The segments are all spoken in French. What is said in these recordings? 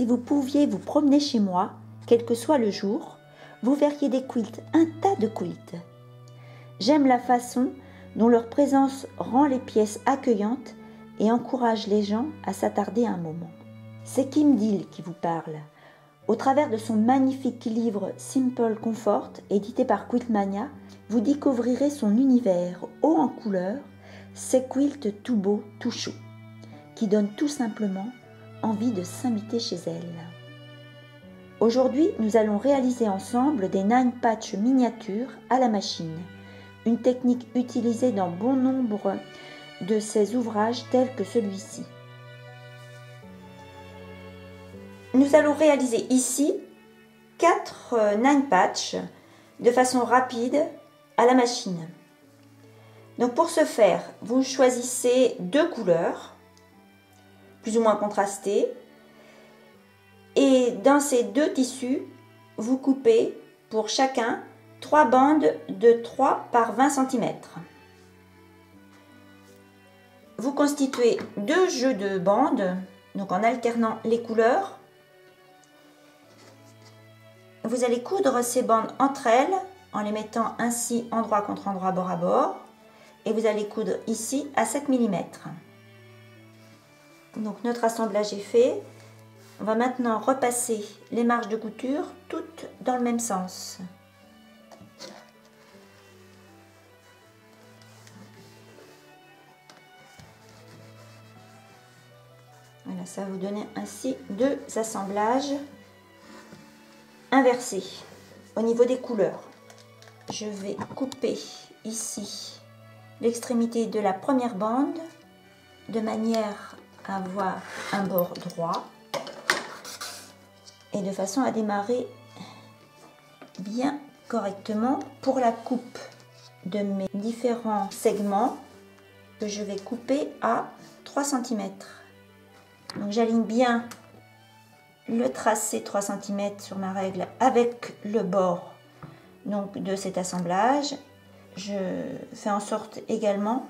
Si vous pouviez vous promener chez moi, quel que soit le jour, vous verriez des quilts, un tas de quilts. J'aime la façon dont leur présence rend les pièces accueillantes et encourage les gens à s'attarder un moment. C'est Kim Deal qui vous parle. Au travers de son magnifique livre Simple Comfort, édité par Quiltmania, vous découvrirez son univers haut en couleurs, ses quilts tout beaux, tout chauds, qui donnent tout simplement envie de s'inviter chez elle. Aujourd'hui, nous allons réaliser ensemble des 9 patchs miniatures à la machine, une technique utilisée dans bon nombre de ses ouvrages tels que celui-ci. Nous allons réaliser ici 4 9 patchs de façon rapide à la machine. Donc pour ce faire, vous choisissez 2 couleurs, plus ou moins contrastées, et dans ces 2 tissus, vous coupez pour chacun 3 bandes de 3 par 20 cm. Vous constituez 2 jeux de bandes, donc en alternant les couleurs. Vous allez coudre ces bandes entre elles en les mettant ainsi endroit contre endroit, bord à bord. Et vous allez coudre ici à 7 mm. Donc notre assemblage est fait. On va maintenant repasser les marges de couture toutes dans le même sens. Voilà, ça va vous donner ainsi 2 assemblages inversés au niveau des couleurs. Je vais couper ici l'extrémité de la première bande de manière à avoir un bord droit et de façon à démarrer bien correctement pour la coupe de mes différents segments que je vais couper à 3 cm. Donc j'aligne bien le tracé 3 cm sur ma règle avec le bord donc de cet assemblage. Je fais en sorte également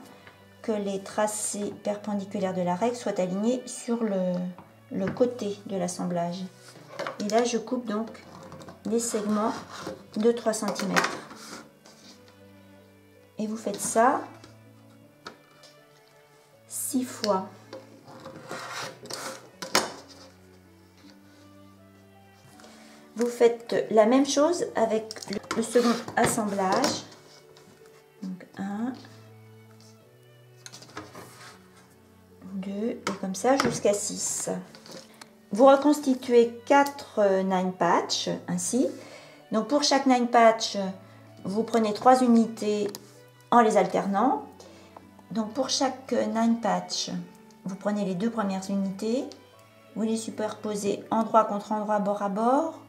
que les tracés perpendiculaires de la règle soient alignés sur le côté de l'assemblage. Et là, je coupe donc des segments de 3 cm. Et vous faites ça 6 fois. Vous faites la même chose avec le second assemblage. Donc 1, 2 et comme ça jusqu'à 6. Vous reconstituez 4 9 patchs ainsi. Donc pour chaque 9 patch, vous prenez 3 unités en les alternant. Donc pour chaque 9 patch, vous prenez les 2 premières unités, vous les superposez endroit contre endroit, bord à bord,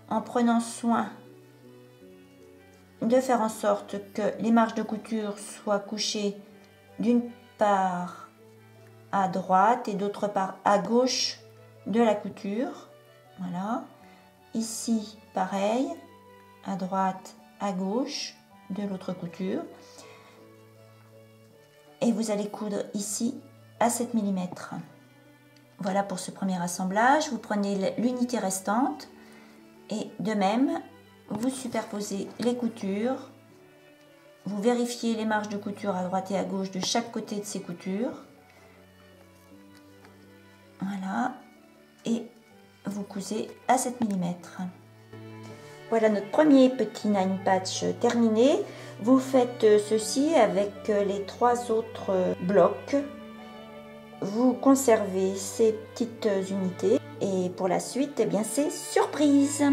en prenant soin de faire en sorte que les marges de couture soient couchées d'une part à droite et d'autre part à gauche de la couture. Voilà. Ici, pareil, à droite, à gauche de l'autre couture. Et vous allez coudre ici à 7 mm. Voilà pour ce premier assemblage. Vous prenez l'unité restante et de même, vous superposez les coutures. Vous vérifiez les marges de couture à droite et à gauche de chaque côté de ces coutures. Voilà. Et vous cousez à 7 mm. Voilà notre premier petit 9 patch terminé. Vous faites ceci avec les 3 autres blocs. Vous conservez ces petites unités et pour la suite, eh bien, c'est surprise.